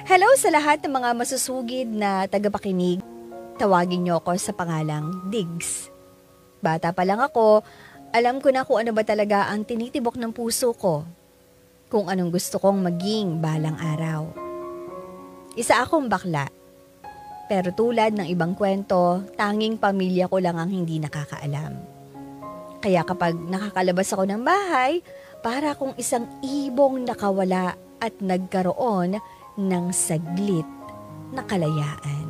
Hello sa lahat ng mga masusugid na tagapakinig. Tawagin niyo ako sa pangalang Diggs. Bata pa lang ako, alam ko na kung ano ba talaga ang tinitibok ng puso ko. Kung anong gusto kong maging balang araw. Isa akong bakla. Pero tulad ng ibang kwento, tanging pamilya ko lang ang hindi nakakaalam. Kaya kapag nakakalabas ako ng bahay, para akong isang ibong nakawala at nagkaroon ng saglit na kalayaan.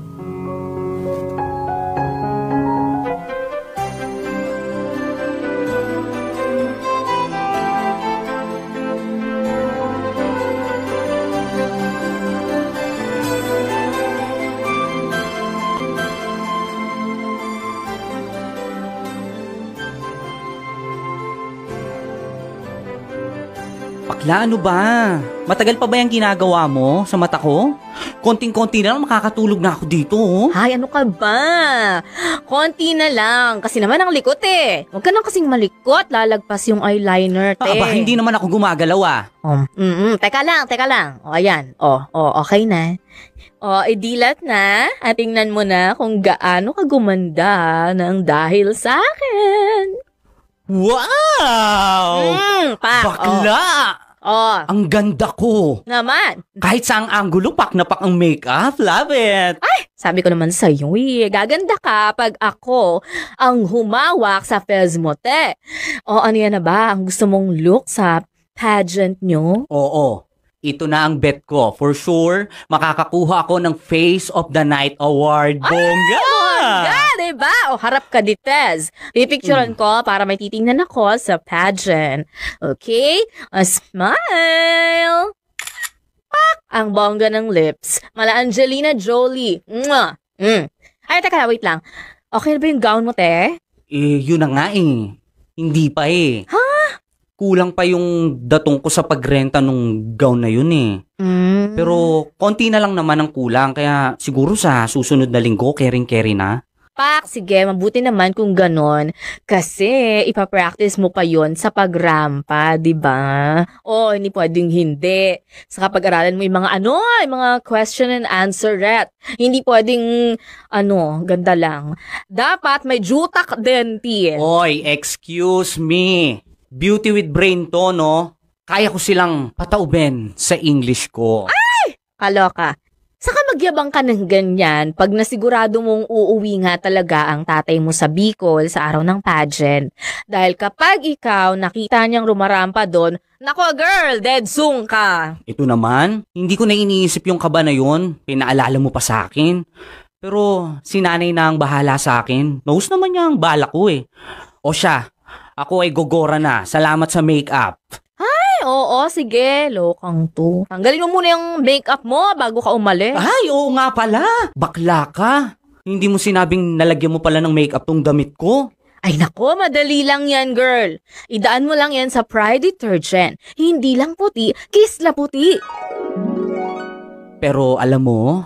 Bakla, ano ba? Matagal pa ba yung ginagawa mo sa mata ko? Konting-konti na lang makakatulog na ako dito, oh. Ay, ano ka ba? Konti na lang. Kasi naman ang likot eh. Huwag ka nang kasing malikot. Lalagpas yung eyeliner, te. Aba, hindi naman ako gumagalaw, ah. Teka lang. O, ayan. Okay na. Idilat na. At tingnan mo na kung gaano ka gumanda ng dahil sa akin. Wow! Bakla! Ang ganda ko. Naman. Kahit saang anggulo, pak na pak ang makeup. Love it. Ay, sabi ko naman sa'yo gaganda ka pag ako ang humawak sa fez mo, te. Ano yan na ba? Ang gusto mong look sa pageant nyo? Oo. Ito na ang bet ko. For sure, makakakuha ako ng Face of the Night Award. Bongga! Bongga, diba? Harap ka di, Tez. Pipicturean ko para may titingnan ako sa pageant. Okay? Smile! Pak! Ang bongga ng lips. Mala Angelina Jolie. Mwah! Ay, teka, wait lang. Okay na ba yung gown mo, te? Yun na nga eh. Hindi pa eh. Ha? Kulang pa yung datong ko sa pagrenta nung gown na yun eh. Pero konti na lang naman ang kulang, kaya siguro sa susunod na linggo, kering-keri na. Pak, sige, mabuti naman kung ganon. Kasi ipapractice mo pa yon sa pagrampa, di ba? Hindi pwedeng hindi. Sa kapag-aralan mo yung mga question and answer ret. Hindi pwedeng, ganda lang. Dapat may jutak din, ti. Oy, excuse me. Beauty with brain to, no? Kaya ko silang patauben sa English ko. Ay! Kaloka. Saka magyabang ka ng ganyan pag nasigurado mong uuwi nga talaga ang tatay mo sa Bicol sa araw ng pageant. Dahil kapag ikaw nakita niyang rumarampa doon, nako girl, dead soon ka. Ito naman, hindi ko na iniisip yung kaba na yun. Pinaalala mo pa sa akin. Pero si nanay na ang bahala sa akin. Knows naman niya ang bala ko eh. O siya, ako ay gogora na. Salamat sa makeup. Oo, sige. Lokang to. Tanggalin mo muna yung makeup mo bago ka umalis. Ay, oo nga pala. Bakla ka. Hindi mo sinabing nalagyan mo pala ng makeup tong damit ko. Ay nako, madali lang yan, girl. Idaan mo lang yan sa Pride detergent. Hindi lang puti, kisla puti. Pero alam mo,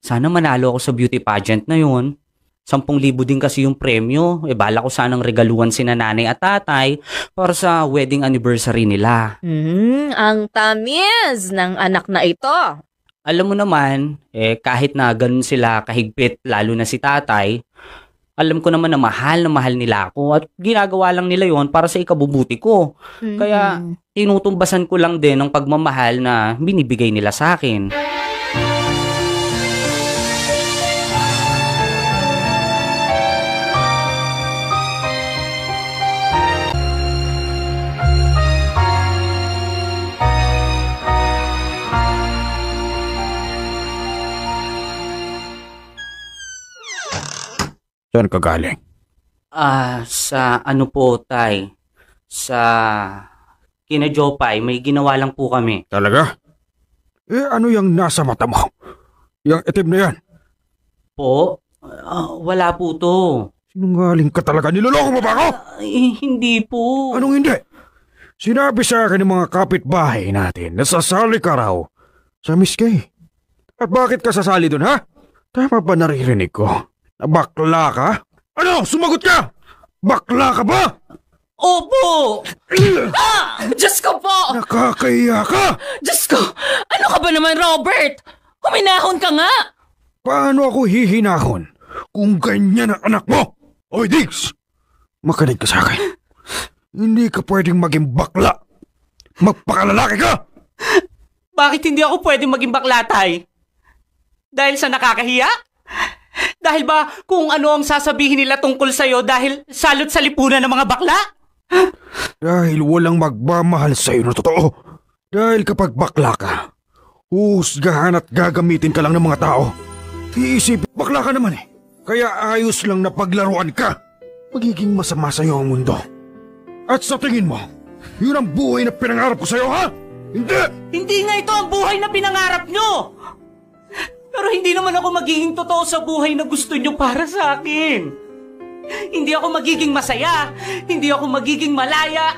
sana manalo ako sa beauty pageant na yun. 10,000 din kasi yung premyo. Bala ko sanang regaluhan sina nanay at tatay para sa wedding anniversary nila. Ang tamis ng anak na ito. Alam mo naman, kahit na ganun sila kahigpit, lalo na si tatay, alam ko naman na mahal nila ako at ginagawa lang nila yon para sa ikabubuti ko. Kaya tinutumbasan ko lang din ang pagmamahal na binibigay nila sa akin. Saan ka galing? Sa ano po, tay? Sa kina Jopay, may ginawa lang po kami. Talaga? Ano yung nasa mata mo? Yung itim na yan? Po? Wala po to. Sinungaling ka talaga? Niloloko mo ba ako? Hindi po. Anong hindi? Sinabi sa akin ng mga kapitbahay natin na sasali ka raw sa Miss Kay. At bakit ka sasali dun, ha? Tama ba naririnig ko? Na bakla ka? Ano? Sumagot ka! Bakla ka ba? Opo! Diyos ko po! Nakakahiya ka! Diyos ko! Ano ka ba naman, Robert? Huminahon ka nga! Paano ako hihinahon kung ganyan ang anak mo? Oy, Diggs! Makinig ka sa akin. Hindi ka pwedeng maging bakla. Magpakalalaki ka! Bakit hindi ako pwedeng maging bakla, Tay? Dahil sa nakakahiya? Dahil ba kung ano ang sasabihin nila tungkol sa'yo dahil salot sa lipunan ng mga bakla? Dahil walang magmamahal sa'yo na totoo. Dahil kapag bakla ka, husgahan at gagamitin ka lang ng mga tao. Iisipin, bakla ka naman eh. Kaya ayos lang na paglaruan ka. Magiging masama sa'yo ang mundo. At sa tingin mo, yun ang buhay na pinangarap ko sa'yo, ha? Hindi! Hindi nga ito ang buhay na pinangarap nyo! Pero hindi naman ako magiging totoo sa buhay na gusto nyo para sa akin. Hindi ako magiging masaya, hindi ako magiging malaya.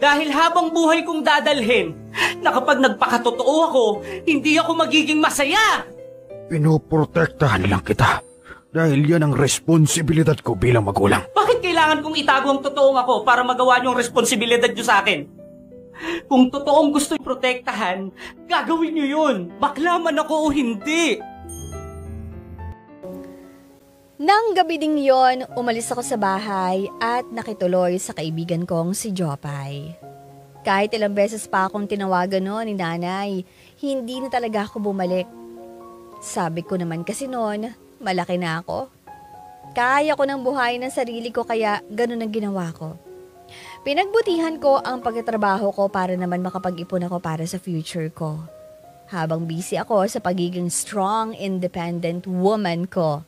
Dahil habang buhay kong dadalhin, na kapag nagpakatotoo ako, hindi ako magiging masaya. Pinoprotektahan lang kita. Dahil yan ang responsibilidad ko bilang magulang. Bakit kailangan kong itago ang totoong ako para magawa niyo ang responsibilidad niyo sa akin? Kung totoong gusto niyo protektahan, gagawin niyo yun. Bakla man ako o hindi. Nang gabi ding yon, umalis ako sa bahay at nakituloy sa kaibigan kong si Jopay. Kahit ilang beses pa akong tinawagan noon ni nanay, hindi na talaga ako bumalik. Sabi ko naman kasi noon, malaki na ako. Kaya ko nang buhayin ang sarili ko kaya ganun ang ginawa ko. Pinagbutihan ko ang pagtatrabaho ko para naman makapag-ipon ako para sa future ko. Habang busy ako sa pagiging strong, independent woman ko,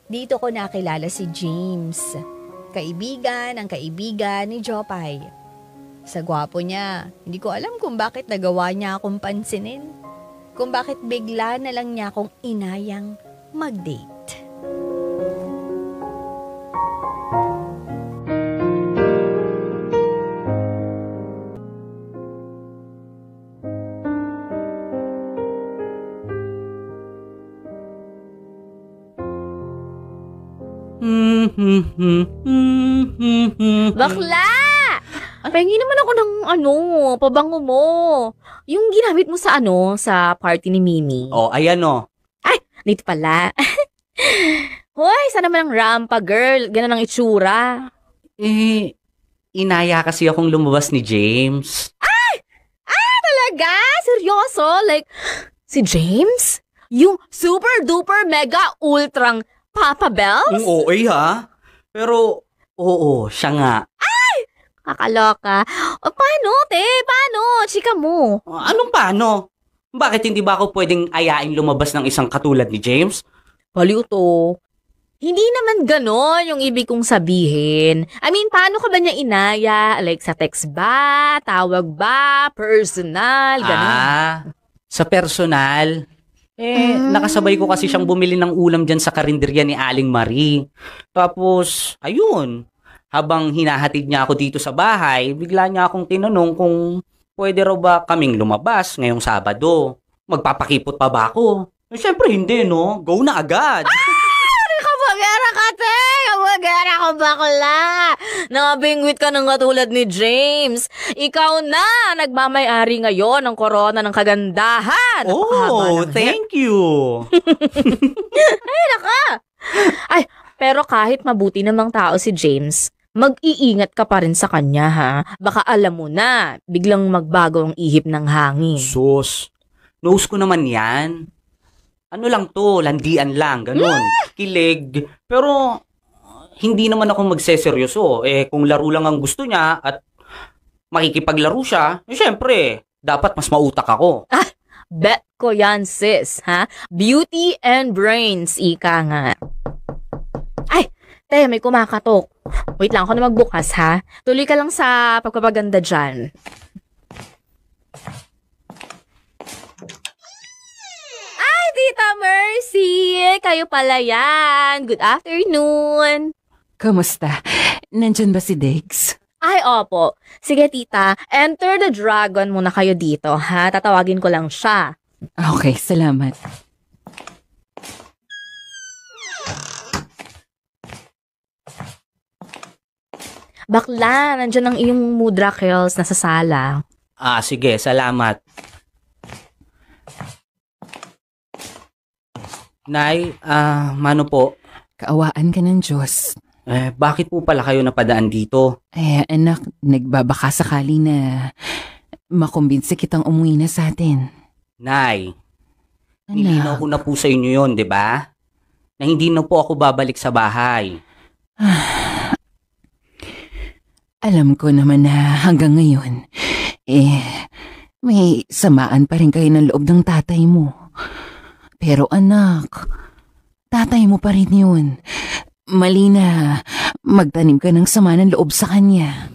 dito ko nakilala si James, kaibigan ni Jopay. Sa gwapo niya, hindi ko alam kung bakit nagawa niya akong pansinin. Kung bakit bigla na lang niya akong inayang mag-date. Bakla! Pahingi naman ako ng pabango mo. Yung ginamit mo sa party ni Mimi. Oh, ayan o. Dito pala. Hoy, sana naman ang rampa, girl. Ganun ang itsura. Inaya kasi akong lumabas ni James. Talaga? Seryoso? Like, si James? Yung super duper mega ultrang Papa Bells? Oo, ha? Pero, oo, siya nga. Kakaloka. O, paano, te? Paano? Chika mo. Anong paano? Bakit hindi ba ako pwedeng ayain lumabas ng isang katulad ni James? Baliw to. Hindi naman ganon yung ibig kong sabihin. I mean, paano ka ba niya inaya? Like, sa text ba? Tawag ba? Personal? Ganon. Sa personal. Nakasabay ko kasi siyang bumili ng ulam dyan sa karinderya ni Aling Marie. Tapos, ayun. Habang hinahatid niya ako dito sa bahay, bigla niya akong tinanong kung pwede raw ba kaming lumabas ngayong Sabado. Magpapakipot pa ba ako? Siyempre hindi, no? Go na agad. Kabagara ka, te! Kabagara ka, bakla! Nabingwit ka ng katulad ni James. Ikaw na! Nagmamay-ari ngayon ng korona ng kagandahan. Oh, thank you. Ay, naka! Ay, pero kahit mabuti namang tao si James, mag-iingat ka pa rin sa kanya, ha? Baka alam mo na, biglang magbago ang ihip ng hangin. Sus, knows ko naman yan. Ano lang to, landian lang, ganun. Kilig. Pero, hindi naman ako magseseryoso. Kung laro lang ang gusto niya at makikipaglaro siya, syempre, dapat mas mautak ako. Bet ko yan, sis, ha? Beauty and brains, ika nga. Ay, te, may kumakatok. Wait lang, ako na magbukas, ha? Tuloy ka lang sa pagpapaganda dyan. Ay, Tita Mercy! Kayo pala yan. Good afternoon. Kamusta? Nandyan ba si Diggs? Ay, opo. Sige, tita. Enter the dragon muna kayo dito, ha? Tatawagin ko lang siya. Okay, salamat. Bakla, nandyan ang iyong mudra kills nasa sala. Sige, salamat. Nay, mano po? Kaawaan ka ng Diyos. Bakit po pala kayo napadaan dito? Anak, nagbabaka sakali na makumbinsi kitang umuwi na sa atin. Nay, nilinaw ko na po sa inyo yon, di ba? Na hindi na po ako babalik sa bahay. Alam ko naman na hanggang ngayon, may samaan pa rin kayo ng loob ng tatay mo. Pero anak, tatay mo pa rin yun. Mali na magtanim ka ng sama ng loob sa kanya.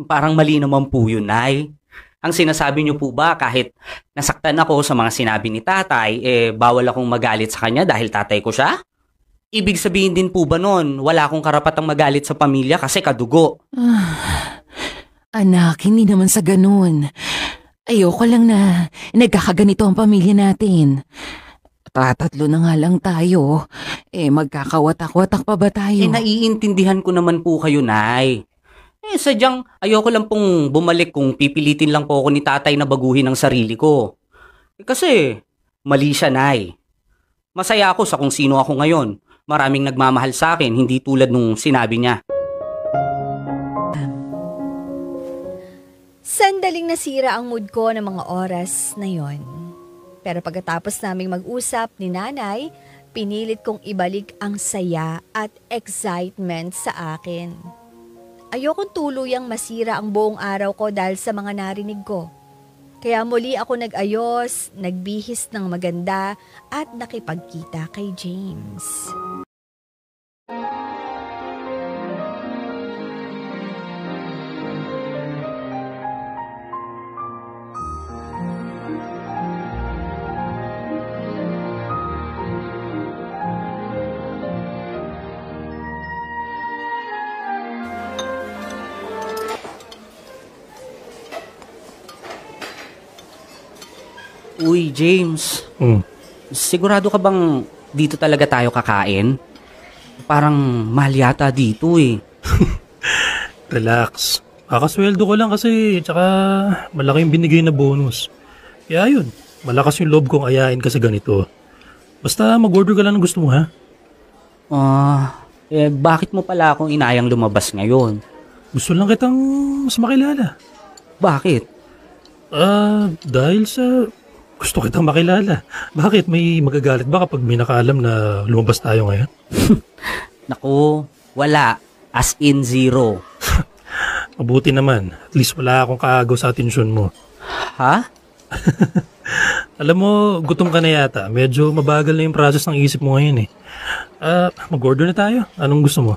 Parang mali naman po yun, Nay. Ang sinasabi niyo po ba kahit nasaktan ako sa mga sinabi ni tatay, bawal akong magalit sa kanya dahil tatay ko siya? Ibig sabihin din po ba nun, wala akong karapatang magalit sa pamilya kasi kadugo? Anak, hindi naman sa ganun. Ayoko lang na nagkakaganito ang pamilya natin. Tatatlo na nga lang tayo. Magkakawatak-watak pa ba tayo? Naiintindihan ko naman po kayo, Nay. Sadyang ayoko lang pong bumalik kung pipilitin lang po ako ni tatay na baguhin ang sarili ko. Kasi mali siya, Nay. Masaya ako sa kung sino ako ngayon. Maraming nagmamahal sa akin, hindi tulad nung sinabi niya. Sandaling nasira ang mood ko ng mga oras na yon. Pero pagkatapos naming mag-usap ni nanay, pinilit kong ibalik ang saya at excitement sa akin. Ayokong tuluyang masira ang buong araw ko dahil sa mga narinig ko. Kaya muli ako nag-ayos, nagbihis ng maganda at nakipagkita kay James. Uy, James. Sigurado ka bang dito talaga tayo kakain? Parang mahal yata dito eh. Relax. Kakasweldo ko lang kasi tsaka malaki yung binigay na bonus. Kaya yun, malakas yung loob kong ayain ka sa ganito. Basta mag-order ka lang ng gusto mo, ha? Bakit mo pala akong inayang lumabas ngayon? Gusto lang kitang mas makilala. Bakit? Dahil sa gusto kitang makilala. Bakit? May magagalit ba kapag may nakaalam na lumabas tayo ngayon? Naku, wala. As in zero. Mabuti naman. At least wala akong kaagaw sa atensyon mo. Ha? Alam mo, gutom ka na yata. Medyo mabagal na yung process ng isip mo ngayon eh. Mag-order na tayo. Anong gusto mo?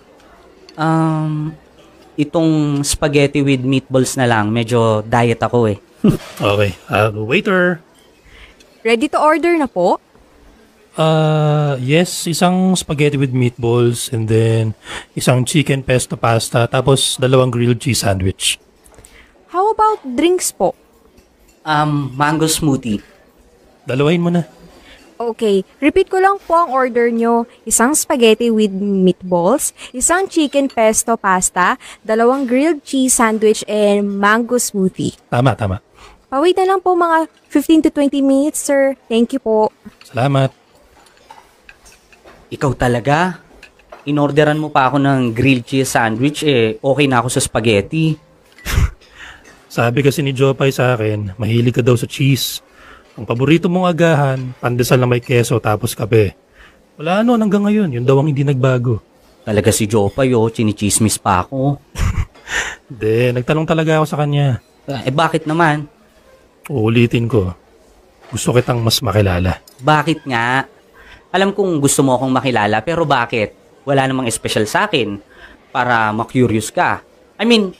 Itong spaghetti with meatballs na lang. Medyo diet ako eh. Okay. Waiter! Ready to order na po? Yes, isang spaghetti with meatballs and then isang chicken pesto pasta tapos 2 grilled cheese sandwich. How about drinks po? Mango smoothie. Dalawain mo na. Okay, repeat ko lang po ang order nyo. Isang spaghetti with meatballs, isang chicken pesto pasta, 2 grilled cheese sandwich, and mango smoothie. Tama. Pawait na lang po mga 15 to 20 minutes, sir. Thank you po. Salamat. Ikaw talaga? Inorderan mo pa ako ng grilled cheese sandwich okay na ako sa spaghetti. Sabi kasi ni Jopay sa akin, mahilig ka daw sa cheese. Ang paborito mong agahan, pandesal na may keso tapos kape. Wala hanggang ngayon, yun daw ang hindi nagbago. Talaga si Jopay chinichismis pa ako. Hindi, nagtanong talaga ako sa kanya. Bakit naman? Uulitin ko, gusto kitang mas makilala. Bakit nga? Alam kong gusto mo akong makilala pero bakit? Wala namang espesyal sa akin para ma-curious ka. I mean,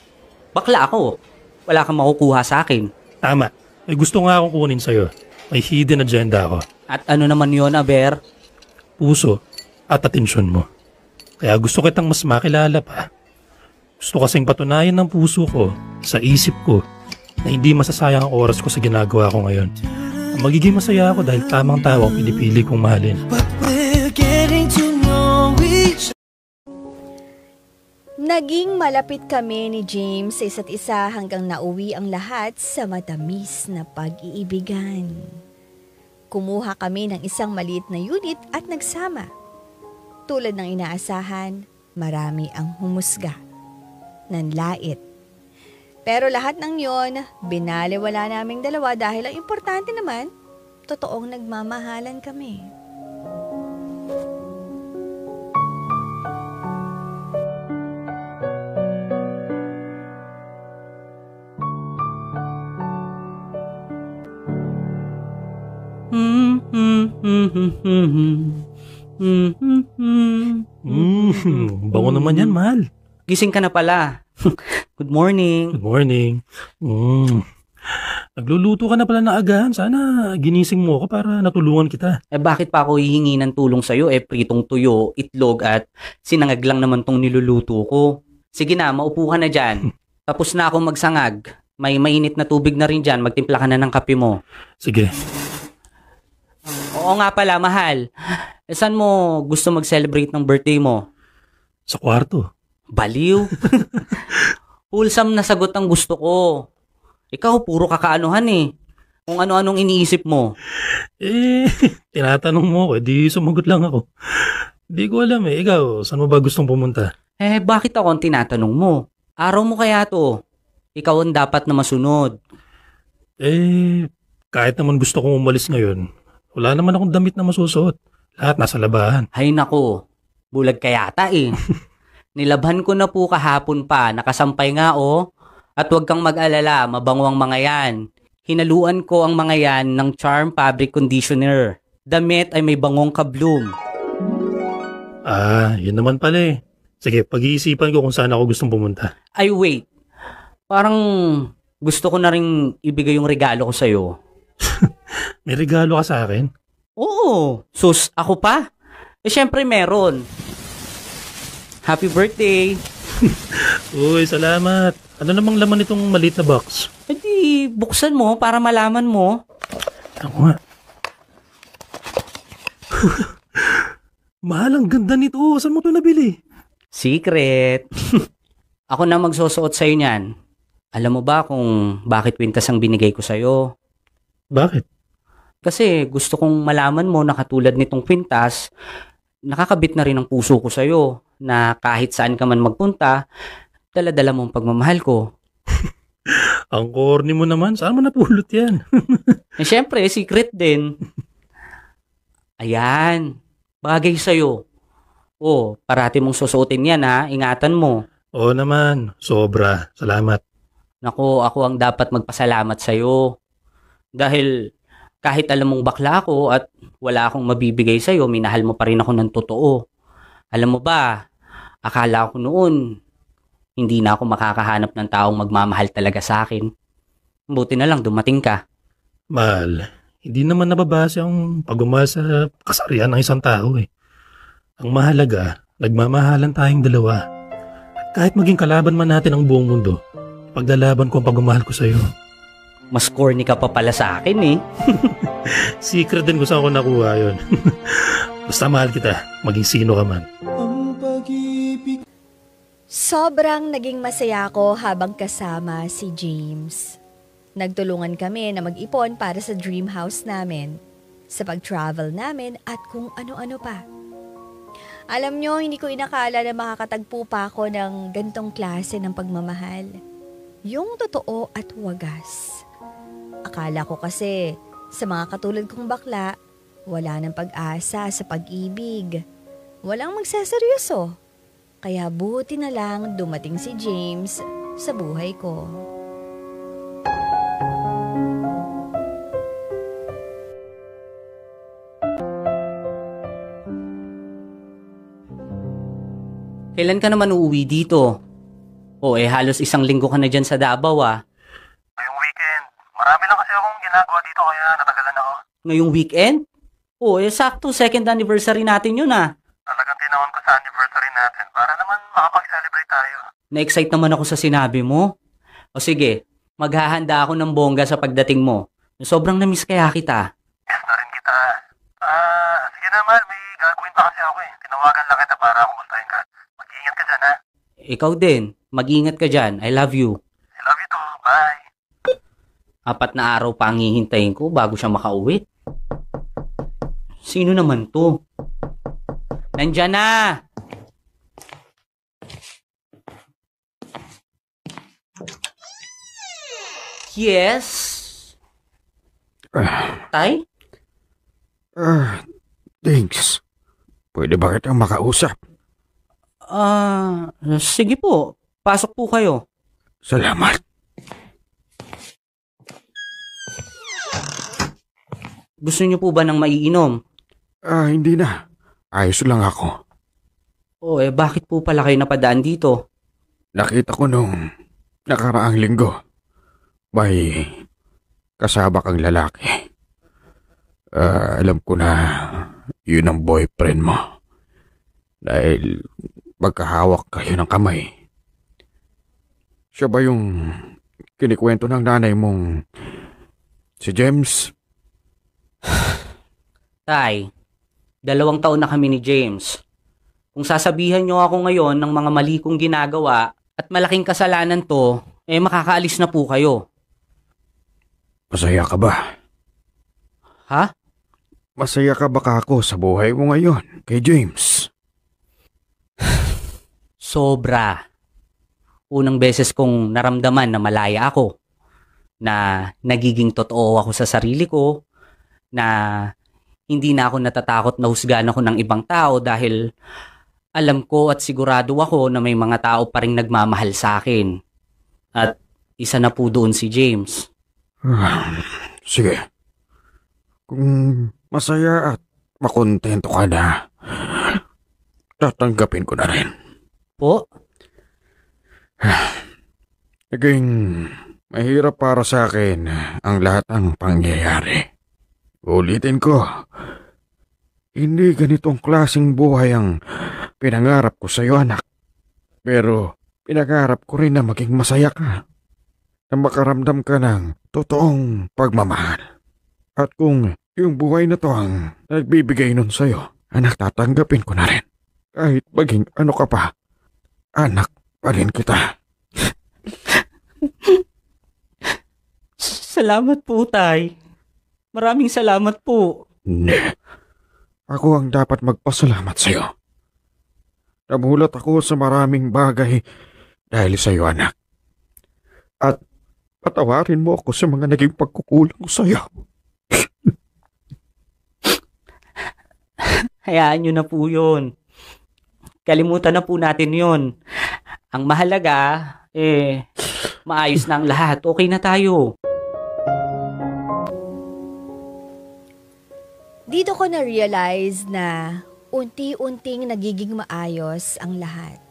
bakla ako. Wala kang makukuha sa akin. Tama. May gusto nga akong kunin sa'yo. May hidden agenda ako. At ano naman yun, Aber? Puso at atensyon mo. Kaya gusto kitang mas makilala pa. Gusto kasing patunayan ng puso ko sa isip ko na hindi masasayang ang oras ko sa ginagawa ko ngayon. Magiging masaya ako dahil tamang tao ang pinipili kong mahalin. Naging malapit kami ni James sa isa't isa hanggang nauwi ang lahat sa matamis na pag-iibigan. Kumuha kami ng isang maliit na unit at nagsama. Tulad ng inaasahan, marami ang humusga, nanlait. Pero lahat ng yon, binaliwala naming dalawa dahil ang importante naman, totoong nagmamahalan kami. Bango naman yan, mahal. Gising ka na pala. Good morning. Good morning. Nagluluto ka na pala na agahan. Sana ginising mo ako para natulungan kita. Bakit pa ako hihingi ng tulong sa'yo? Pritong tuyo, itlog at sinangag lang naman tong niluluto ko. Sige na, maupo ka na dyan. Tapos na akong magsangag. May mainit na tubig na rin dyan. Magtimpla ka na ng kape mo. Sige. Oo nga pala, mahal. Saan mo gusto mag-celebrate ng birthday mo? Sa kwarto. Baliw. Wholesome na sagot ang gusto ko. Ikaw, puro kakaanuhan eh. Kung ano-anong iniisip mo. Tinatanong mo ko, di sumagot lang ako. Di ko alam eh. Ikaw, saan mo ba gustong pumunta? Bakit ako ang tinatanong mo? Araw mo kaya to? Ikaw ang dapat na masunod. Kahit naman gusto kong umalis ngayon, wala naman akong damit na masusuot. Lahat nasa labahan. Hay nako, bulag ka yata eh. Nilabhan ko na po kahapon pa, nakasampay nga oh. At huwag kang mag-alala, mabango ang mga yan. Hinaluan ko ang mga yan ng Charm Fabric Conditioner. Damit ay may bangong kabloom. Yun naman pala eh. Sige, pag-iisipan ko kung saan ako gustong pumunta. Ay wait, parang gusto ko na rin ibigay yung regalo ko sa'yo. May regalo ka sa akin? Oo, sus, ako pa? Syempre meron. Happy birthday! Uy, salamat. Ano namang laman itong maliit na box? Di, buksan mo para malaman mo. Ako nga. Mahal, ang ganda nito. Saan mo ito nabili? Secret. Ako na magsusuot sa'yo niyan. Alam mo ba kung bakit kwintas ang binigay ko sa'yo? Bakit? Kasi gusto kong malaman mo na katulad nitong kwintas, nakakabit na rin ang puso ko sa'yo na kahit saan ka man magpunta, dala-dala mo ang pagmamahal ko. Ang corny mo naman. Saan mo napulot yan? Siyempre, secret din. Ayan, bagay sa'yo. Parati mong susuotin yan ha, ingatan mo. Oo naman, sobra. Salamat. Naku, ako ang dapat magpasalamat sa'yo. Dahil kahit alam mong bakla ako at wala akong mabibigay sa'yo, minahal mo pa rin ako ng totoo. Alam mo ba, akala ko noon, hindi na ako makakahanap ng taong magmamahal talaga sa akin. Buti na lang dumating ka. Mahal, hindi naman nababase ang pagmamahal sa kasarian ng isang tao eh. Ang mahalaga, nagmamahalan tayong dalawa. At kahit maging kalaban man natin ang buong mundo, paglalaban ko ang pagmamahal ko sa'yo. Mas corny ka pa pala sa akin eh. Secret din kung saan ko nakuha yun. Basta mahal kita, maging sino ka man. Sobrang naging masaya ako habang kasama si James. Nagtulungan kami na mag-ipon para sa dream house namin, sa pag-travel namin at kung ano-ano pa. Alam nyo, hindi ko inakala na makakatagpo pa ako ng gantong klase ng pagmamahal. Yung totoo at wagas. Akala ko kasi sa mga katulad kong bakla, wala nang pag-asa sa pag-ibig. Walang magseseryoso. Kaya buti na lang dumating si James sa buhay ko. Kailan ka naman uuwi dito? Halos isang linggo ka na dyan sa Davao ah. Ngayong weekend, marami lang kasi akong ginagawa dito kaya natagalan ako. Ngayong weekend? Sakto, second anniversary natin yun ah. Talagang tinawon ko sa anniversary natin para naman makapag-celebrate tayo. Na-excite naman ako sa sinabi mo. Sige, maghahanda ako ng bongga sa pagdating mo. Sobrang na-miss kaya kita. Yes na rin kita. Sige naman, may gagawin pa kasi ako eh. Tinawagan lang kita para kumustahin ka. Mag-iingat ka dyan ha. Ikaw din. Mag-ingat ka dyan. I love you. I love you too. Bye. 4 na araw pa ang hihintayin ko bago siya makauwi. Sino naman to? Nandyan na! Yes? Tay? Thanks. Pwede ba kitang makausap? Sige po. Pasok po kayo. Salamat. Gusto niyo po ba ng maiinom? Hindi na. Ayos lang ako. Bakit po pala kayo napadaan dito? Nakita ko nung nakaraang linggo. May kasama kang lalaki. Alam ko na yun ang boyfriend mo. Dahil magkahawak kayo ng kamay. Siya ba yung kinikwento ng nanay mong si James? Tay, 2 taon na kami ni James. Kung sasabihan niyo ako ngayon ng mga mali kong ginagawa at malaking kasalanan to, makakaalis na po kayo. Masaya ka ba? Ha? Masaya ka ba ako sa buhay mo ngayon kay James? Sobra. Unang beses kong naramdaman na malaya ako. Na nagiging totoo ako sa sarili ko. Na hindi na ako natatakot na husgahan ako ng ibang tao dahil alam ko at sigurado ako na may mga tao pa ring nagmamahal sa akin. At isa na po doon si James. Sige. Kung masaya at makontento ka na, tatanggapin ko na rin. Po? Naging mahirap para sa akin ang lahat ng pangyayari. Ulitin ko, hindi ganitong klaseng buhay ang pinangarap ko sa iyo, anak. Pero pinangarap ko rin na maging masaya ka. Na makaramdam ka ng totoong pagmamahal. At kung yung buhay na to ang nagbibigay nun sa'yo, anak, tatanggapin ko na rin. Kahit maging ano ka pa, anak pa rin kita. Salamat po, Tay. Maraming salamat po. Hindi. Ako ang dapat magpasalamat sa'yo. Namulat ako sa maraming bagay dahil sa'yo, anak. At patawarin mo ako sa mga naging pagkukulang ko sa'yo. Hayaan nyo na po yun. Kalimutan na po natin yun. Ang mahalaga, maayos na ang lahat. Okay na tayo. Dito ko na-realize na unti-unting nagiging maayos ang lahat.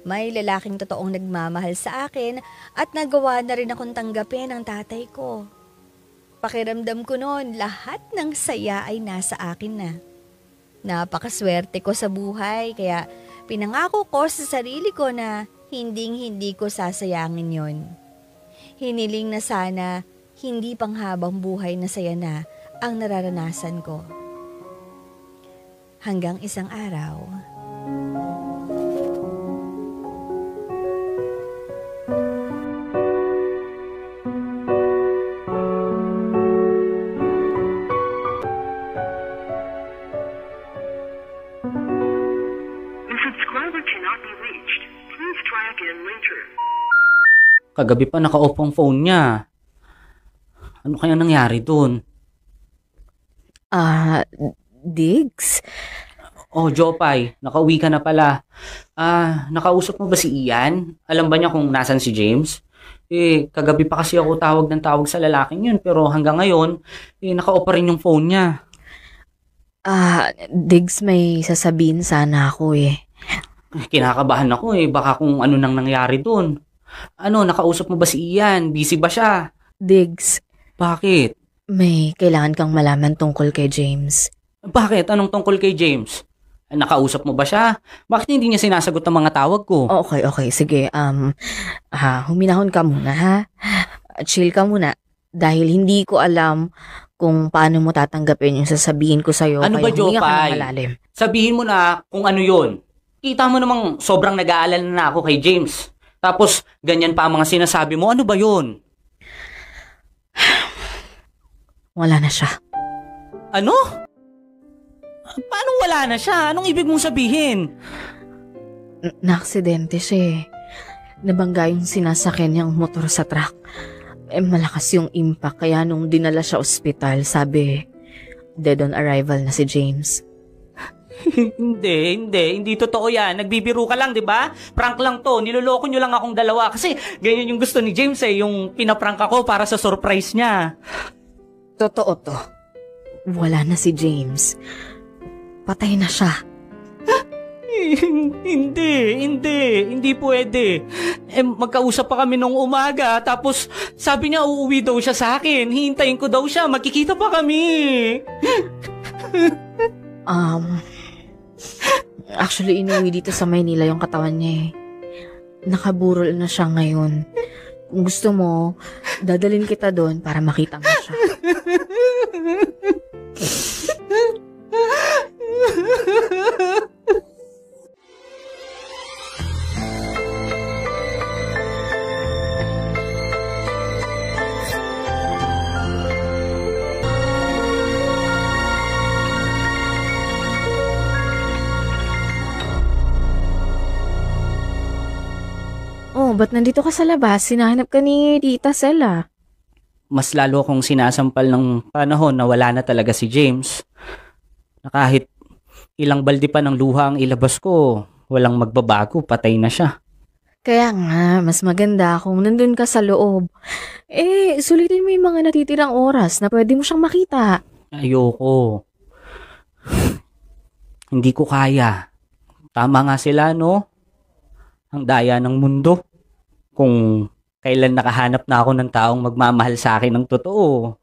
May lalaking totoong nagmamahal sa akin at nagawa na rin akong tanggapin ang tatay ko. Pakiramdam ko noon, lahat ng saya ay nasa akin na. Napakaswerte ko sa buhay kaya pinangako ko sa sarili ko na hinding-hindi ko sasayangin yon. Hiniling na sana hindi panghabang buhay na saya na ang nararanasan ko. Hanggang isang araw, kagabi pa naka-off ang phone niya. Ano kaya nangyari doon? Diggs? Jopay, nakauwi ka na pala. Nakausap mo ba si Ian? Alam ba niya kung nasan si James? Kagabi pa kasi ako tawag ng tawag sa lalaking yun, pero hanggang ngayon, naka-off pa rin yung phone niya. Diggs, may sasabihin sana ako Kinakabahan ako baka kung ano nang nangyari doon. Nakausap mo ba si Ian? Busy ba siya? Diggs, Bakit? may kailangan kang malaman tungkol kay James. Bakit? Anong tungkol kay James? Nakausap mo ba siya? Bakit hindi niya sinasagot ang mga tawag ko? Okay, sige. Huminahon ka muna, ha? Chill ka muna. Dahil hindi ko alam kung paano mo tatanggapin yung sasabihin ko sa'yo. Ano ba, kaya huminga ka ng Jopay? malalim. Sabihin mo na kung ano yon. Kita mo namang sobrang nag-aalala na ako kay James. Tapos, ganyan pa ang mga sinasabi mo. Ano ba yun? Wala na siya. Ano? Paano wala na siya? Anong ibig mong sabihin? Naaksidente siya eh. Nabangga yung sinasakyan niyang motor sa truck. Malakas yung impact kaya nung dinala siya ospital, sabi, dead on arrival na si James. Hindi totoo yan. Nagbibiro ka lang, di ba? Prank lang to. Niloloko nyo lang akong dalawa. Kasi ganyan yung gusto ni James eh, yung pinaprank ako para sa surprise niya. Totoo to. Wala na si James. Patay na siya. Hindi pwede. Magkausap pa kami nung umaga, tapos sabi niya uuwi daw siya sa akin. Hihintayin ko daw siya, magkikita pa kami. Actually, inuwi dito sa Maynila yung katawan niya eh. Nakaburol na siya ngayon. Kung gusto mo, dadalhin kita doon para makita mo siya. Oh, ba't nandito ka sa labas? Sinahanap ka ni Tita Sela. Mas lalo akong sinasampal ng panahon na wala na talaga si James. Na kahit ilang balde pa ng luha ang ilabas ko, walang magbabago, patay na siya. Kaya nga, mas maganda kung nandun ka sa loob. Sulitin mo yung mga natitirang oras na pwede mo siyang makita. Ayoko. Hindi ko kaya. Tama nga sila, no? Ang daya ng mundo. Kung kailan nakahanap na ako ng taong magmamahal sa akin ng totoo.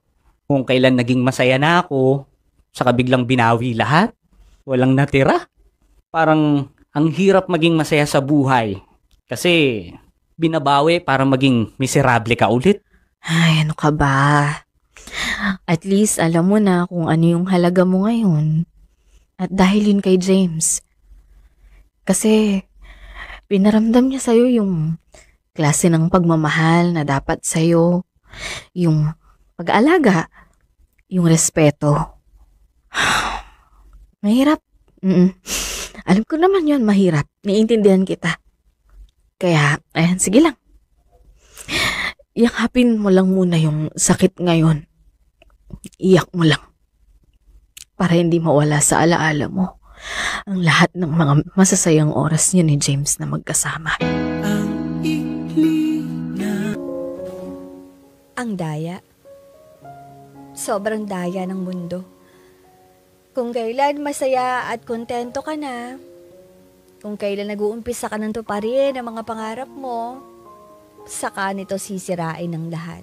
Kung kailan naging masaya na ako, saka biglang binawi lahat. Walang natira. Parang ang hirap maging masaya sa buhay. Kasi binabawi para maging miserable ka ulit. Ay, ano ka ba? At least alam mo na kung ano yung halaga mo ngayon. At dahil yun kay James. Kasi pinaramdam niya sa'yo yung klase ng pagmamahal na dapat sa'yo. Yung pag-aalaga. Yung respeto. Mahirap. Alam ko naman yun, mahirap. Naiintindihan kita. Kaya, ayan, sige lang. Yakapin mo lang muna yung sakit ngayon. Iyak mo lang. Para hindi mawala sa alaala mo ang lahat ng mga masasayang oras niyo ni James na magkasama. Ang daya. Sobrang daya ng mundo. Kung kailan masaya at kontento ka na, kung kailan nag-uumpisa ka ng tuparin ang mga pangarap mo, saka nito sisirain ng lahat.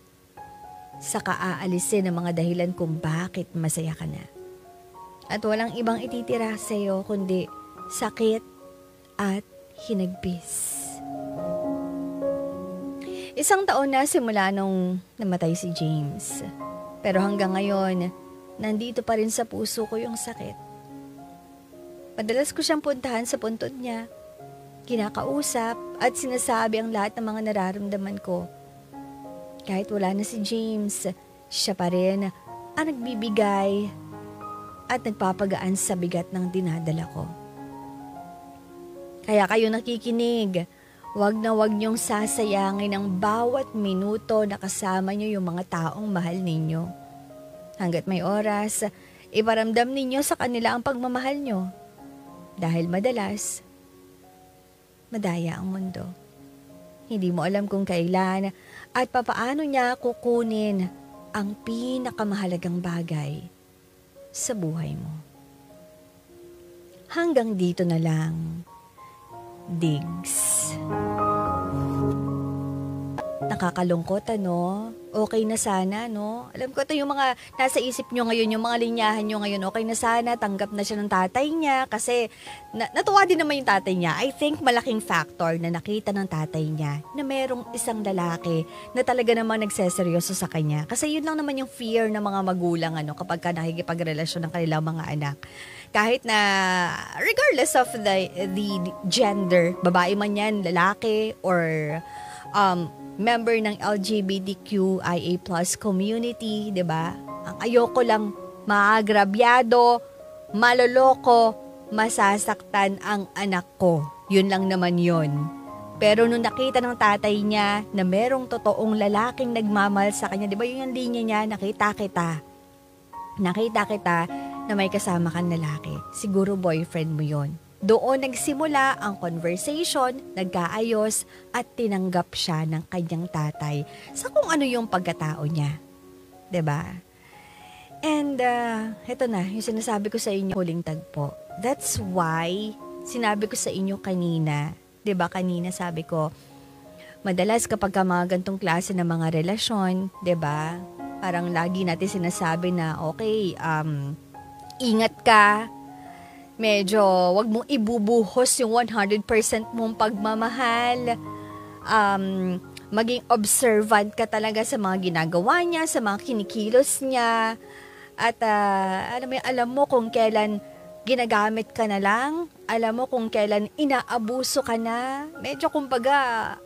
Saka aalisin ang mga dahilan kung bakit masaya ka na. At walang ibang ititira sa'yo kundi sakit at hinagpis. 1 taon na simula nung namatay si James. Pero hanggang ngayon, nandito pa rin sa puso ko yung sakit. Madalas ko siyang puntahan sa puntod niya. Kinakausap at sinasabi ang lahat ng mga nararamdaman ko. Kahit wala na si James, siya pa rin ang nagbibigay at nagpapagaan sa bigat ng dinadala ko. Kaya kayo nakikinig, wag na wag niyong sasayangin ang bawat minuto na kasama niyo yung mga taong mahal ninyo. Hanggat may oras, iparamdam ninyo sa kanila ang pagmamahal niyo. Dahil madalas, madaya ang mundo. Hindi mo alam kung kailan at papaano niya kukunin ang pinakamahalagang bagay sa buhay mo. Hanggang dito na lang, Diggs. Nakakalungkot, ano? Okay na sana, no? Alam ko ito yung mga nasa isip nyo ngayon, yung mga linyahan nyo ngayon, okay na sana, tanggap na siya ng tatay niya kasi natuwa din naman yung tatay niya. I think malaking factor na nakita ng tatay niya na merong isang lalaki na talaga namang nagseseryoso sa kanya. Kasi yun lang naman yung fear ng mga magulang, ano, kapag ka nakikipagrelasyon ng kanilang mga anak. kahit na regardless of the gender, babae man yan, lalaki, or member ng LGBTQIA+ community, 'di ba? Ang ayoko lang maagrabyado, maloloko, masasaktan ang anak ko. Yun lang naman yun. Pero nung nakita ng tatay niya na merong totoong lalaking nagmamahal sa kanya, 'di ba yun yung linya niya, nakita kita na may kasama kang lalaki. Siguro boyfriend mo yon. Doon nagsimula ang conversation, nagkaayos at tinanggap siya ng kanyang tatay sa kung ano yung pagkatao niya. 'Di ba? And heto na, yung sinasabi ko sa inyo huling tagpo. That's why sinabi ko sa inyo kanina, 'di ba kanina sabi ko, madalas kapag mga gantong klase ng mga relasyon, 'di ba? Parang lagi natin sinasabi na okay, ingat ka. Medyo wag mong ibubuhos yung 100% mong pagmamahal. Maging observant ka talaga sa mga ginagawa niya, sa mga kinikilos niya. At alam mo kung kailan ginagamit ka na lang. Alam mo kung kailan inaabuso ka na. Medyo kumbaga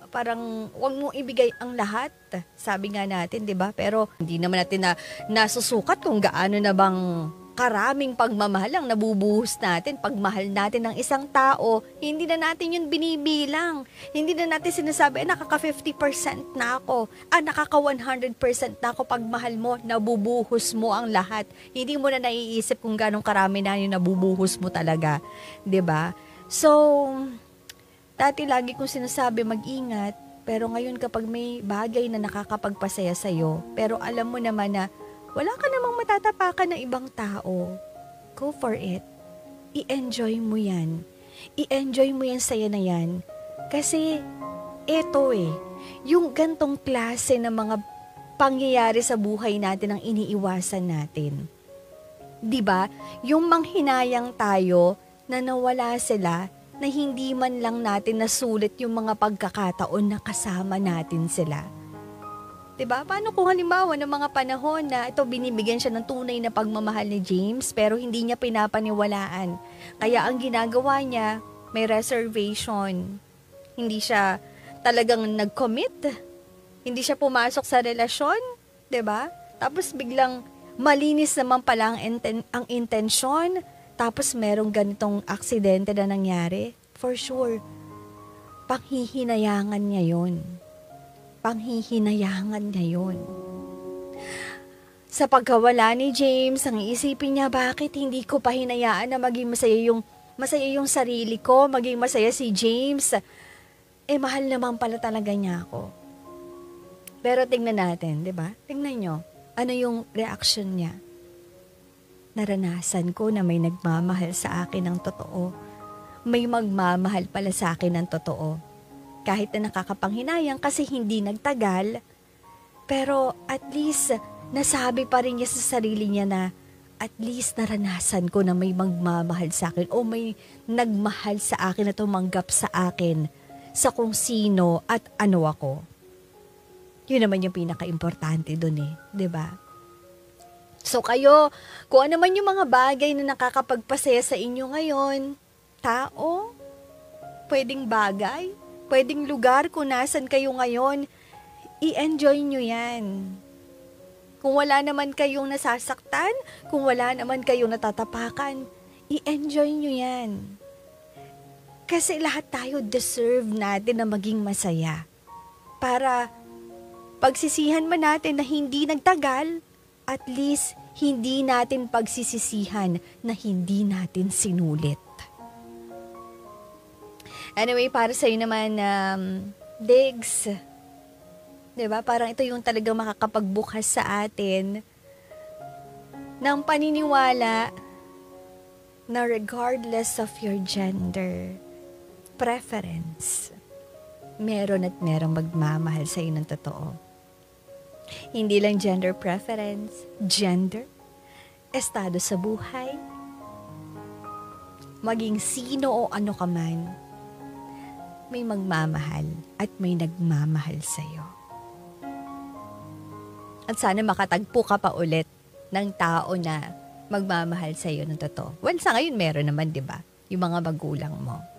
parang wag mong ibigay ang lahat. Sabi nga natin, 'di ba? Pero hindi naman natin nasusukat kung gaano na bang karaming pagmamahal ang nabubuhos natin. Pagmahal natin ng isang tao, hindi na natin yun binibilang. Hindi na natin sinasabi, nakaka 50% na ako. Nakaka 100% na ako. Pagmahal mo, nabubuhos mo ang lahat. Hindi mo na naiisip kung ganong karami na yung nabubuhos mo talaga. 'Di ba? So, dati lagi kong sinasabi mag-ingat, pero ngayon kapag may bagay na nakakapagpasaya sa'yo, pero alam mo naman na wala ka namang matatapakan ng ibang tao, go for it. I-enjoy mo yan. I-enjoy mo yan saya na yan. Kasi, eto yung gantong klase ng mga pangyayari sa buhay natin ang iniiwasan natin. 'Di ba? Yung manghinayang tayo na nawala sila, na hindi man lang natin nasulit yung mga pagkakataon na kasama natin sila. 'Di ba? Paano kung halimbawa ng mga panahon na ito binibigyan siya ng tunay na pagmamahal ni James pero hindi niya pinapaniwalaan. Kaya ang ginagawa niya, may reservation. Hindi siya talagang nag-commit. Hindi siya pumasok sa relasyon, 'di ba? Tapos biglang malinis naman pala ang intensyon. Tapos merong ganitong aksidente na nangyari. For sure, panghihinayangan niya yun. Panghihinayangan niya yun. Sa pagkawala ni James, ang iisipin niya, bakit hindi ko pa hinayaan na maging masaya yung sarili ko, maging masaya si James. Mahal naman pala talaga niya ako. Pero tingnan natin, 'di ba? Tingnan niyo, ano yung reaction niya? Naranasan ko na may nagmamahal sa akin ng totoo. May magmamahal pala sa akin ng totoo. Kahit na nakakapanghinayang kasi hindi nagtagal, pero at least nasabi pa rin niya sa sarili niya na at least naranasan ko na may magmamahal sa akin o may nagmahal sa akin na tumanggap sa akin sa kung sino at ano ako. Yun naman yung pinaka-importante dun 'di ba? So kayo, kung ano man yung mga bagay na nakakapagpasaya sa inyo ngayon, tao, pwedeng bagay, pwedeng lugar kung nasan kayo ngayon, i-enjoy nyo yan. Kung wala naman kayong nasasaktan, kung wala naman kayong natatapakan, i-enjoy nyo yan. Kasi lahat tayo deserve natin na maging masaya. Para pagsisihan man natin na hindi nagtagal, at least hindi natin pagsisisihan na hindi natin sinulit. Anyway, para sa'yo naman, Diggs, 'di ba? Parang ito yung talagang makakapagbukas sa atin ng paniniwala na regardless of your gender, preference, meron at merong magmamahal sa'yo ng totoo. Hindi lang gender preference, gender, estado sa buhay, maging sino o ano ka man, may magmamahal at may nagmamahal sa'yo. At sana makatagpo ka pa ulit ng tao na magmamahal sa'yo ng totoo. Well, sa ngayon meron naman, di ba? Yung mga magulang mo.